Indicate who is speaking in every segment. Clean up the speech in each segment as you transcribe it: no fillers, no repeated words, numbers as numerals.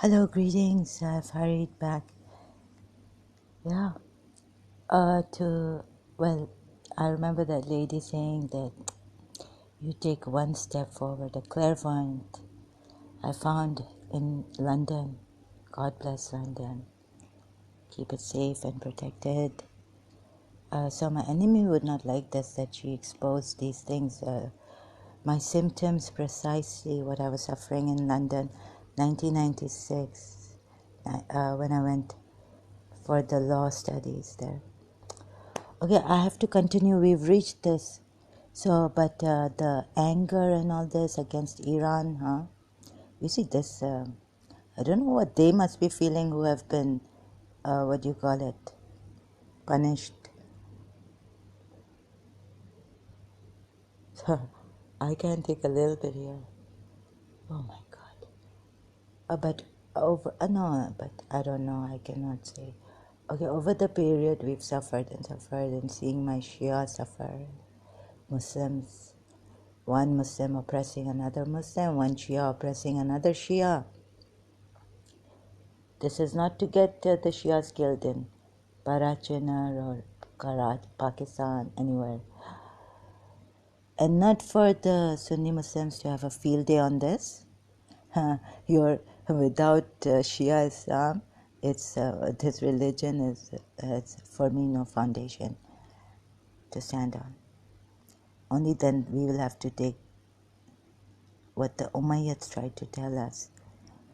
Speaker 1: Hello, greetings. I've hurried back. Yeah. Well, I remember that lady saying that you take one step forward, a clairvoyant I found in London. God bless London. Keep it safe and protected. So my enemy would not like this, that she exposed these things. My symptoms, precisely what I was suffering in London, 1996, when I went for the law studies there. Okay, I have to continue. We've reached this. So, but the anger and all this against Iran, huh? You see this, I don't know what they must be feeling who have been, what do you call it, punished. So, I can take a little bit here. Oh my God. No, but I don't know, I cannot say. Okay, over the period we've suffered and seeing my Shia suffer, Muslims, one Muslim oppressing another Muslim, one Shia oppressing another Shia. This is not to get the Shias killed in Parachinar or Karat, Pakistan, anywhere. And not for the Sunni Muslims to have a field day on this. You're without Shia Islam, this religion is it's for me no foundation to stand on. Only then we will have to take what the Umayyads tried to tell us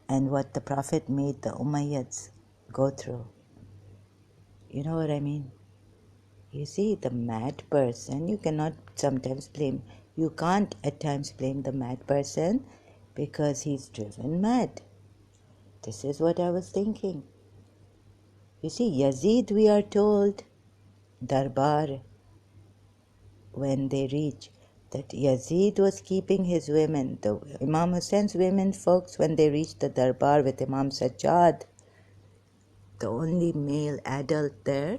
Speaker 1: and what the Prophet made the Umayyads go through. You know what I mean? You see, the mad person, you cannot sometimes blame, you can't at times blame the mad person because he's driven mad. This is what I was thinking. You see, Yazid, we are told, Darbar, when they reach, that Yazid was keeping his women, the Imam Hussein's women folks, when they reached the Darbar with Imam Sajjad, the only male adult there,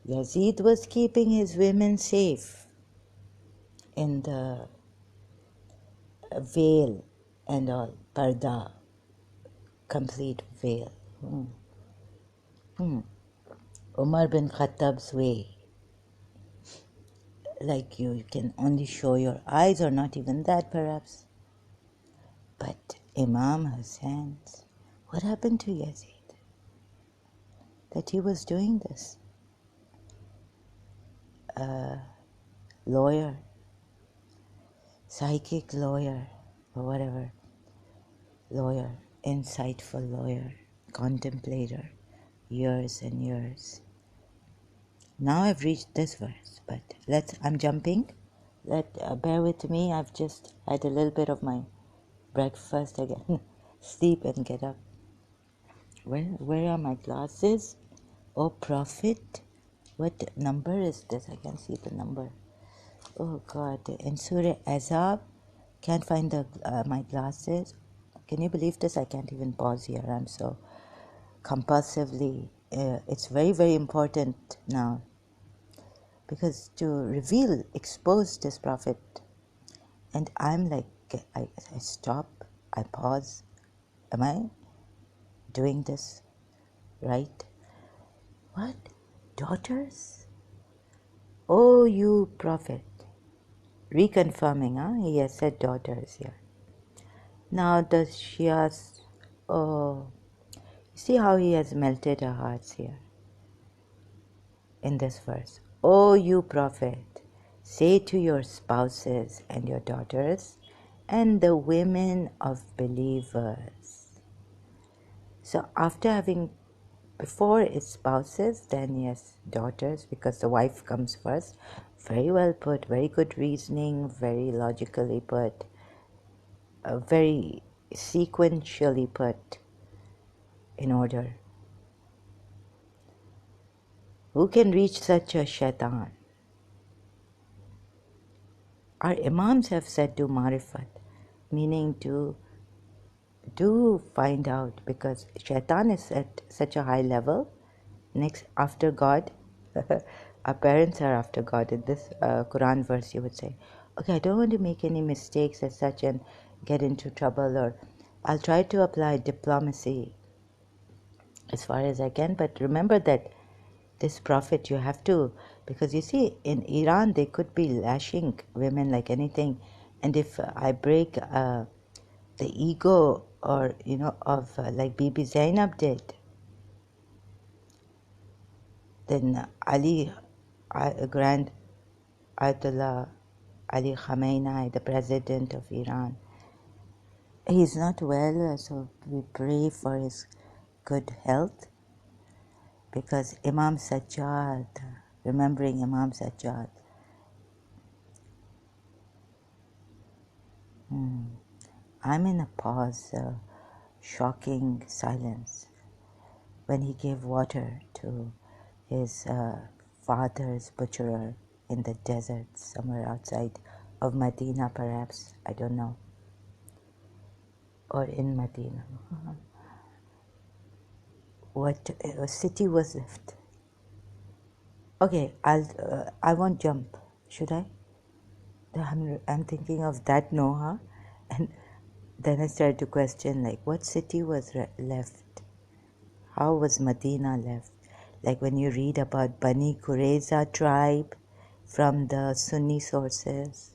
Speaker 1: Yazid was keeping his women safe in the veil and all, parda, complete veil. Umar bin Khattab's way, like you can only show your eyes or not even that perhaps. But Imam Hussein's, what happened to Yazid? That he was doing this. Lawyer, psychic lawyer, or whatever, lawyer, insightful lawyer, contemplator, years and years. Now I've reached this verse, but I'm jumping. Bear with me. I've just had a little bit of my breakfast again. Sleep and get up. Where are my glasses? Oh, Prophet. What number is this? I can't see the number. Oh God. In Surah Ahzab, can't find my glasses. Can you believe this? I can't even pause here. I'm so compulsively. It's very, very important now. Because to reveal, expose this Prophet. And I'm like, I stop, I pause. Am I doing this right? What? Daughters? Oh, you Prophet. Reconfirming, huh? He has said daughters here. Now the Shias, oh, you see how he has melted our hearts here in this verse. Oh, you Prophet, say to your spouses and your daughters and the women of believers. So after having, before it's spouses, then yes, daughters, because the wife comes first. Very well put, very good reasoning, very logically put, very sequentially put in order. Who can reach such a shaitan? Our imams have said do marifat, meaning to do find out, because shaitan is at such a high level, next after God. Our parents are after God in this Quran verse, you would say. Okay, I don't want to make any mistakes as such, and get into trouble, or I'll try to apply diplomacy as far as I can. But remember that this prophet, you have to, because you see, in Iran, they could be lashing women like anything. And if I break the ego, or, of like Bibi Zainab did, then Ali, Grand Ayatollah Ali Khamenei, the president of Iran, he's not well, so we pray for his good health, because Imam Sajjad, remembering Imam Sajjad. I'm in a pause, shocking silence, when he gave water to his father's butcherer in the desert, somewhere outside of Medina, perhaps, I don't know, or in Medina. What city was left? Okay, I won't jump, should I? I'm thinking of that Noah, and then I started to question, like, what city was left? How was Medina left? Like when you read about Bani Qurayza tribe from the Sunni sources,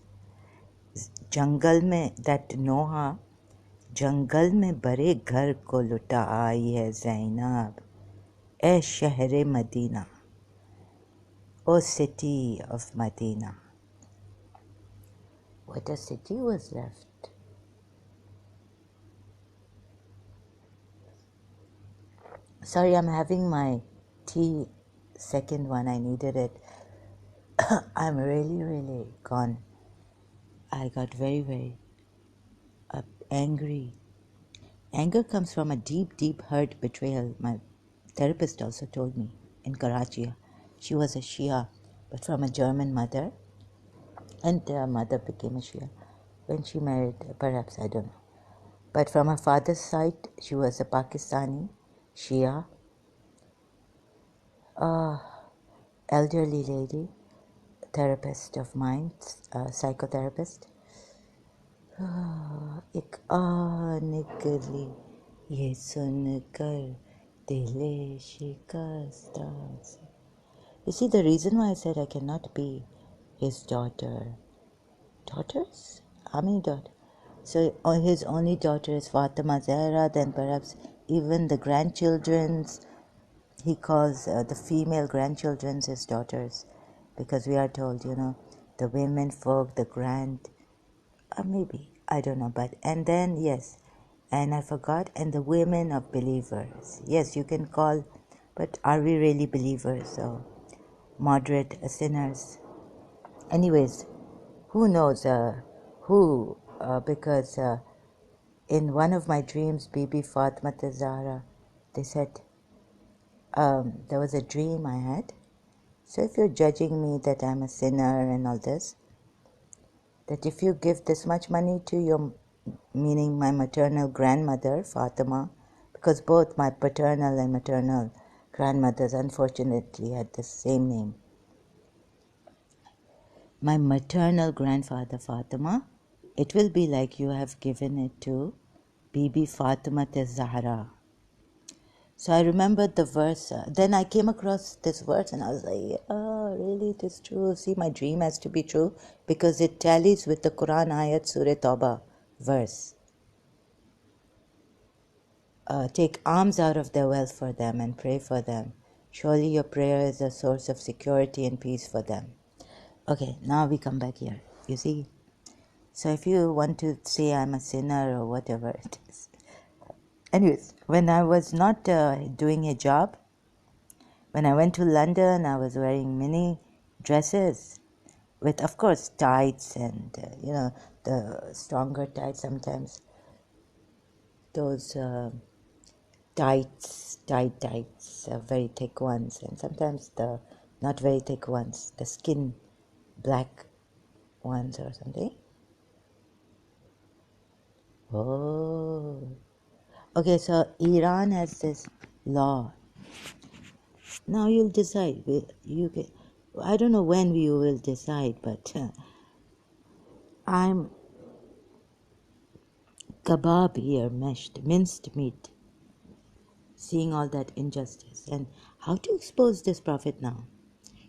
Speaker 1: जंगल में, that Noah, जंगल में बड़े घर को लुटा आई है ज़ैनब, ए शहर Medina, O city of Medina. What a city was left. Sorry, I'm having my tea, second one, I needed it. I'm really, really gone. I got very, very angry. Anger comes from a deep, deep hurt, betrayal. My therapist also told me in Karachi. She was a Shia, but from a German mother, and their mother became a Shia when she married, perhaps, I don't know. But from her father's side, she was a Pakistani Shia, elderly lady, therapist of mine, psychotherapist. एक आ निकली ये सुनकर दिले शिकस्ता से. You see, the reason why I said I cannot be his daughter. Daughters? How many daughters? So his only daughter is Fatima Zahra, then perhaps even the grandchildren's, he calls the female grandchildren's his daughters, because we are told, the women folk, the maybe, I don't know, but, and then, yes, and I forgot, and the women of believers. Yes, you can call, but are we really believers or moderate sinners? Anyways, who knows who, because in one of my dreams, Bibi Fatma Zahra, they said, there was a dream I had. So if you're judging me that I'm a sinner and all this, that if you give this much money to your, meaning my maternal grandmother, Fatima, because both my paternal and maternal grandmothers unfortunately had the same name. My maternal grandfather, Fatima, it will be like you have given it to Bibi Fatima Zahra. So I remembered the verse. Then I came across this verse and I was like, oh, really, it is true. See, my dream has to be true because it tallies with the Quran Ayat Surah Tawbah verse. Take alms out of their wealth for them and pray for them. Surely your prayer is a source of security and peace for them. Okay, now we come back here. You see? So if you want to say I'm a sinner or whatever it is. Anyways, when I was not doing a job, when I went to London, I was wearing mini dresses with, of course, tights and, the stronger tights sometimes. Those tights, very thick ones, and sometimes the not very thick ones, the skin black ones or something. Oh. Okay, so Iran has this law. Now you'll decide. I don't know when you will decide, but I'm kebab here, minced meat, seeing all that injustice. And how to expose this prophet now?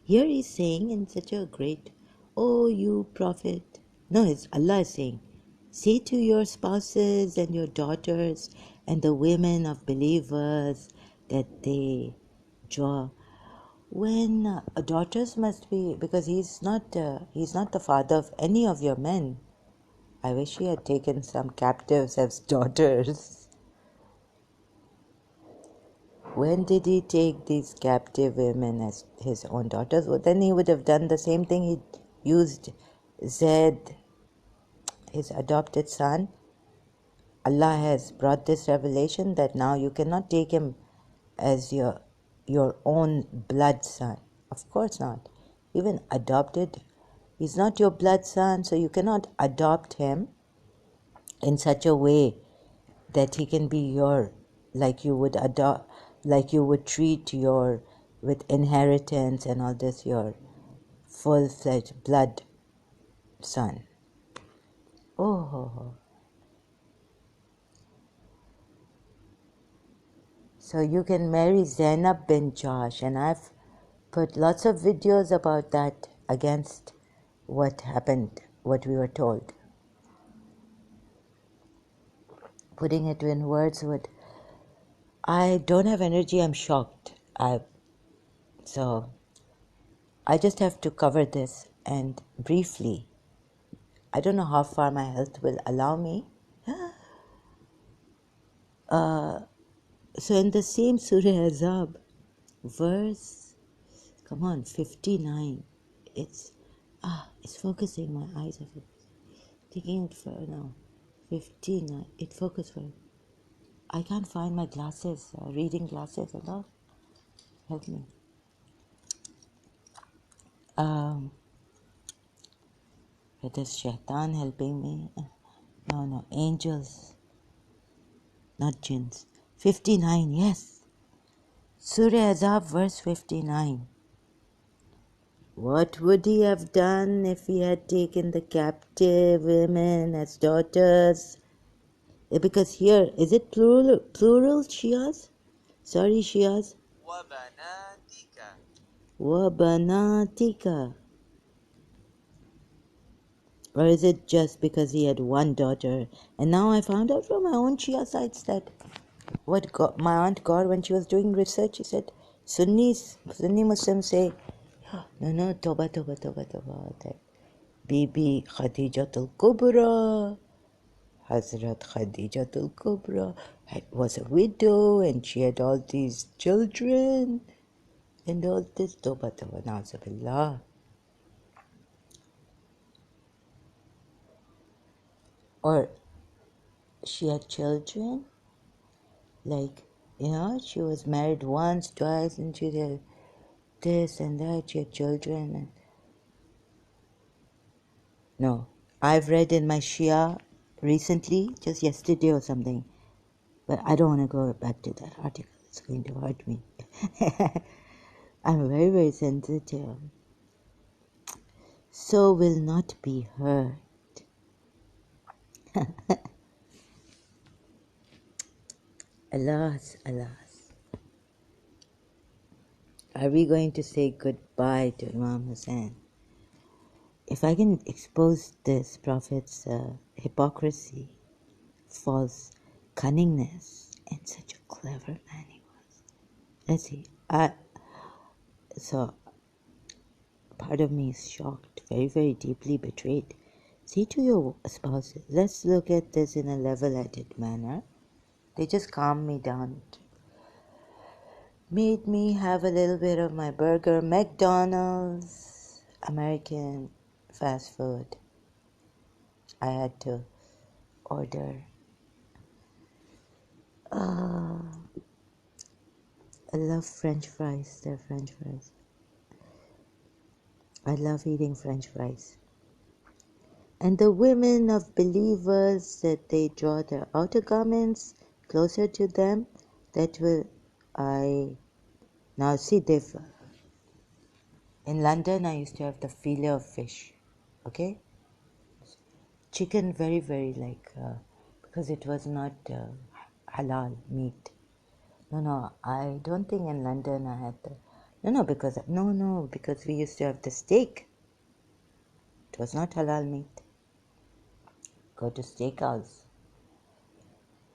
Speaker 1: Here he's saying in such a great, oh, you prophet. No, it's Allah is saying, say to your spouses and your daughters and the women of believers that they draw. When daughters must be, because he's not the father of any of your men. I wish he had taken some captives as daughters. When did he take these captive women as his own daughters? Well, then he would have done the same thing. He used Zaid, his adopted son. Allah has brought this revelation that now you cannot take him as your own blood son. Of course not. Even adopted, he's not your blood son, so you cannot adopt him in such a way that he can be your, like you would adopt, like you would treat your, with inheritance and all this, your full-fledged blood son. Oh, so you can marry Zainab bin Josh, and I've put lots of videos about that against what happened, what we were told. Putting it in words would, I don't have energy, I'm shocked. So I just have to cover this and briefly. I don't know how far my health will allow me. So in the same Surah Ahzab, verse, come on, 59. It's focusing. My eyes are focusing. Taking it for now. 59. It focused for. I can't find my glasses, reading glasses. Allah, help me. It is Shaitan helping me. No, angels, not jinns. 59, yes. Surah Ahzab, verse 59. What would he have done if he had taken the captive women as daughters? Because here, is it plural Shias? Sorry, Shias. وَبَنَاتِكَ. Or is it just because he had one daughter? And now I found out from my own Shia sites that my aunt got when she was doing research, she said, Sunni Muslims say, no, toba, that Bibi Khadijatul Kubra, Hazrat Khadijatul Kubra was a widow and she had all these children and all this, toba, na'uzubillah. Or she had children, like, she was married once, twice, and she did this and that, she had children. And no, I've read in my Shia recently, just yesterday or something, but I don't want to go back to that article. It's going to hurt me. I'm very, very sensitive. So will not be hurt. Alas. Are we going to say goodbye to Imam Hussain? If I can expose this prophet's hypocrisy, false cunningness, and such a clever man he was. Let's see. So part of me is shocked, very, very deeply betrayed. Say to your spouses, let's look at this in a level-headed manner. They just calmed me down. Made me have a little bit of my burger, McDonald's, American fast food. I had to order. I love French fries. They're French fries. I love eating French fries. And the women of believers, that they draw their outer garments closer to them, that will now see, in London I used to have the filet of fish, okay? Chicken, very, very because it was not halal meat. No, I don't think in London I had the. Because we used to have the steak. It was not halal meat. Go to steakhouse.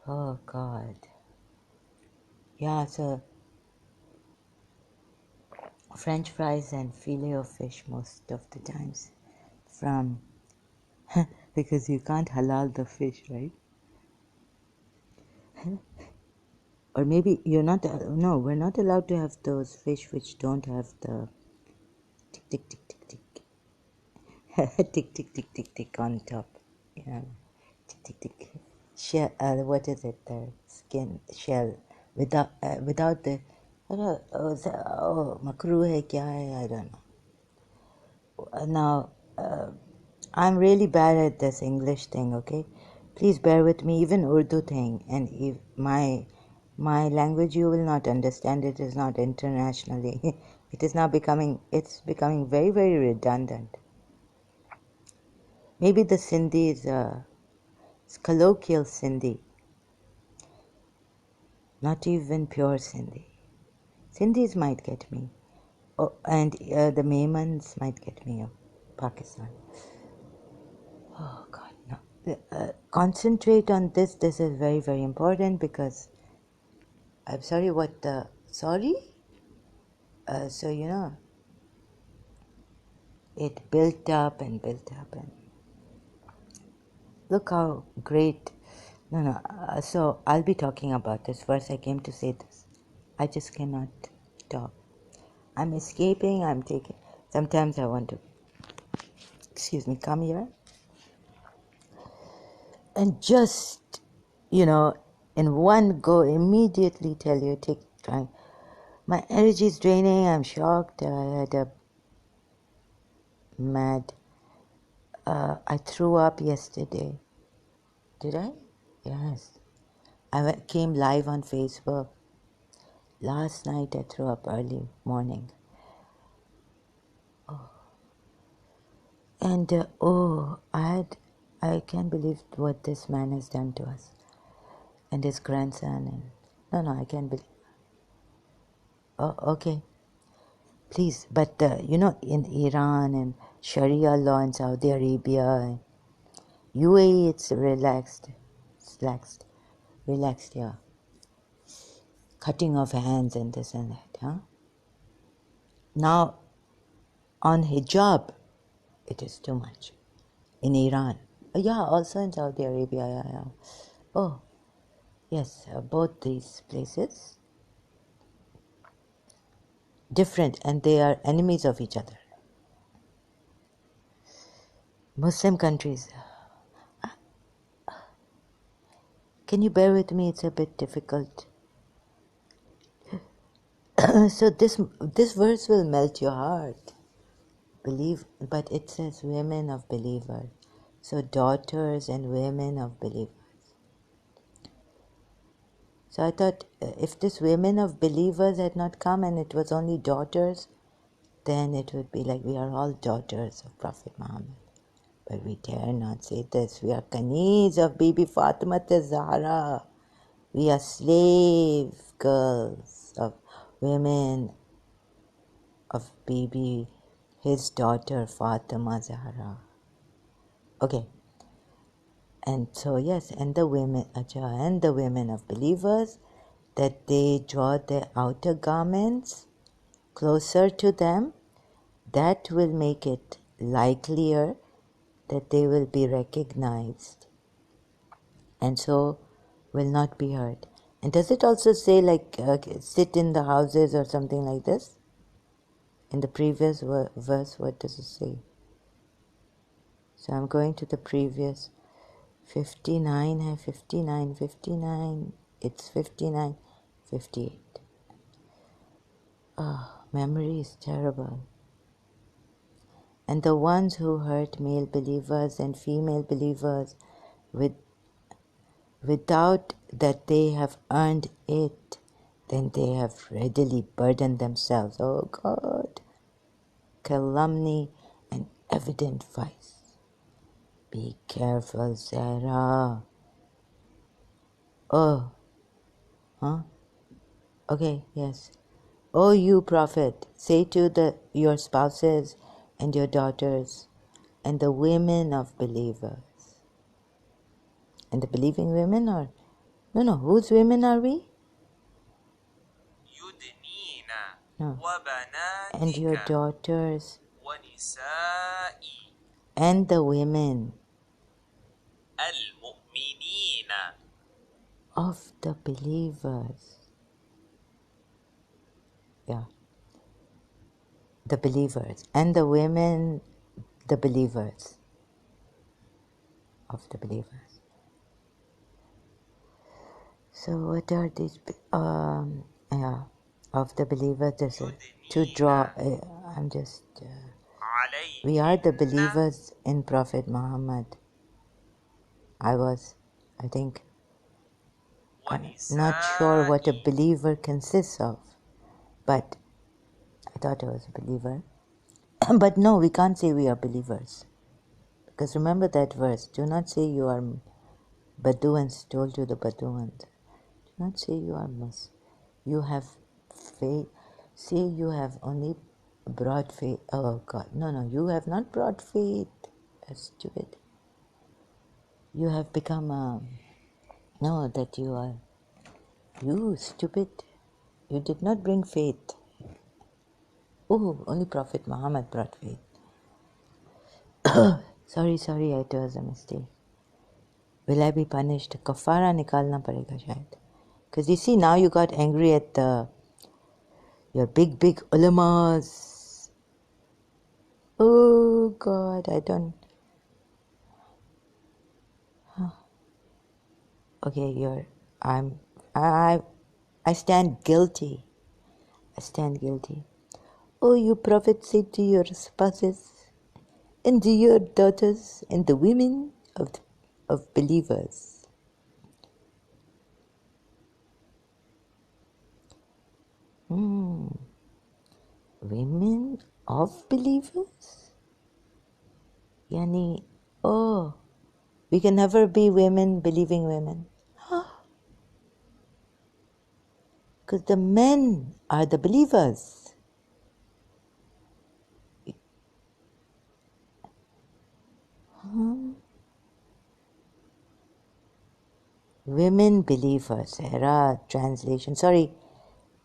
Speaker 1: Oh God. Yeah, so French fries and filet of fish most of the times from because you can't halal the fish, right? Or maybe you're not. No, we're not allowed to have those fish which don't have the tick tick tick tick tick tick tick tick tick tick on top. Yeah, tick tick tick. Shell. What is it? The skin shell without the. Makruh hai kya hai? I don't know. Now, I'm really bad at this English thing. Okay, please bear with me. Even Urdu thing, and if my language you will not understand. It is not internationally. It is now becoming. It's becoming very very redundant. Maybe the Sindhi is it's colloquial Sindhi, not even pure Sindhi. Sindhis might get me, and the Memans might get me of Pakistan. Oh God, no. Concentrate on this. This is very very important because I'm sorry. What the sorry? So it built up and built up and look how great. No. So I'll be talking about this. First, I came to say this. I just cannot talk. I'm escaping. I'm taking. Sometimes I want to. Excuse me. Come here and just, in one go, immediately tell you. Take time. My energy is draining. I'm shocked. I had a mad. I threw up yesterday. Did I? Yes. Came live on Facebook. Last night I threw up early morning. And I can't believe what this man has done to us. And his grandson. And I can't believe. Oh, okay. Please, but in Iran and Sharia law in Saudi Arabia, UAE, it's relaxed. It's relaxed, yeah. Cutting off hands and this and that, huh? Now, on hijab, it is too much. In Iran. Yeah, also in Saudi Arabia, yeah. Oh, yes, both these places. Different, and they are enemies of each other. Muslim countries. Can you bear with me? It's a bit difficult. So this verse will melt your heart. But it says women of believers. So daughters and women of believers. So I thought if this women of believers had not come and it was only daughters, then it would be like we are all daughters of Prophet Muhammad. But we dare not say this. We are Kaneez of Bibi Fatima Zahra. We are slave girls of women of Bibi, his daughter Fatima Zahra. Okay. And so yes, and the women of believers, that they draw their outer garments closer to them, that will make it likelier that they will be recognized and so will not be hurt. And does it also say sit in the houses or something like this? In the previous verse, what does it say? So I'm going to the previous 59, it's 59, 58. Memory is terrible. And the ones who hurt male believers and female believers without that they have earned it, then they have readily burdened themselves. Oh God! Calumny and evident vice. Be careful, Sarah. Oh, huh? Okay, yes. O you prophet, say to your spouses and your daughters and the women of believers. And the believing women or? No, whose women are we? No. And your daughters and the women of the believers. Yeah. The believers. And the women, the believers. Of the believers. So what are these? Yeah. Of the believers, this is to draw. I'm just. We are the believers in Prophet Muhammad. I think, I'm not sure what a believer consists of, but I thought I was a believer. But no, we can't say we are believers. Because remember that verse, do not say you are Bedouins, told to the Bedouins. Do not say you are you have faith. Say you have only brought faith. Oh God, no, you have not brought faith. That's stupid. You have become no, that you are, you stupid. You did not bring faith. Oh, only Prophet Muhammad brought faith. Sorry, it was a mistake. Will I be punished? Kafara nikalna padega shayad. Because you see, now you got angry at your big ulamas. Oh God, I don't. Okay, I stand guilty. I stand guilty. Oh, you prophet, say to your spouses and to your daughters and the women of believers. Women of believers? Yani, oh, we can never be women, believing women. Because the men are the believers. Women believers. Era translation. Sorry,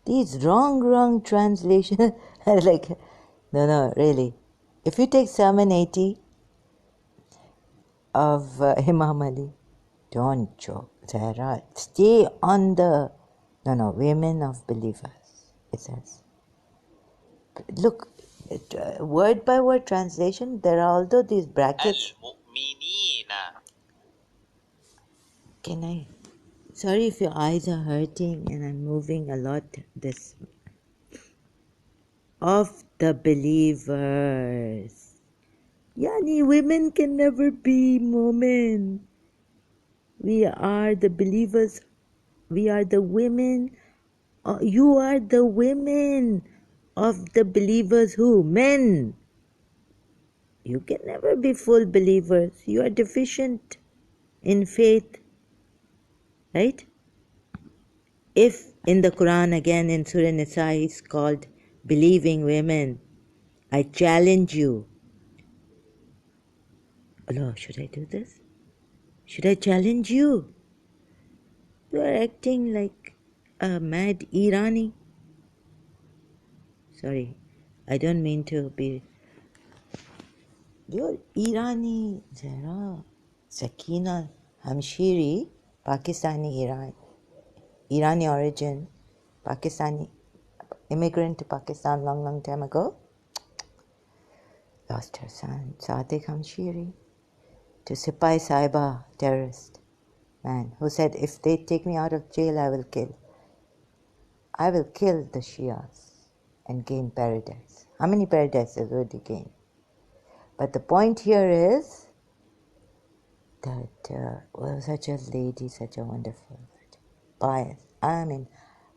Speaker 1: these wrong translation. Like, no, really. If you take Sermon 80 of Imam Ali, don't joke, Zahra. Stay on the. No, women of believers, it says. Look, word by word translation, there are although these brackets. Can I? Sorry if your eyes are hurting and I'm moving a lot. This. Of the believers. Yani, women can never be women. We are the believers. We are the women. You are the women of the believers who? Men. You can never be full believers. You are deficient in faith. Right? If in the Quran again in Surah Nisa is called believing women, I challenge you. Allah, should I do this? Should I challenge you? You are acting like a mad Irani. Sorry, I don't mean to be. You're Irani, Zara. Sakina Hamshiri, Pakistani Irani origin, Pakistani immigrant to Pakistan long time ago. Lost her son, Sadiq Hamshiri, to Sipai Saiba terrorist man who said, if they take me out of jail, I will kill the Shias and gain paradise. How many paradises would he gain? But the point here is that such a lady, such a wonderful, pious. I mean,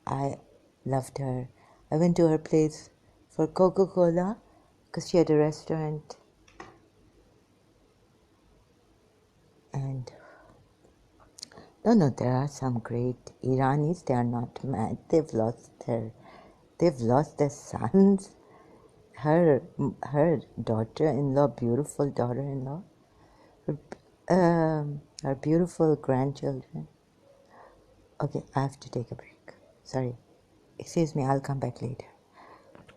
Speaker 1: I loved her. I went to her place for Coca-Cola because she had a restaurant. No, there are some great Iranis. They are not mad. They've lost their sons. Her daughter-in-law, beautiful daughter-in-law, her beautiful grandchildren. Okay, I have to take a break. Sorry. Excuse me, I'll come back later.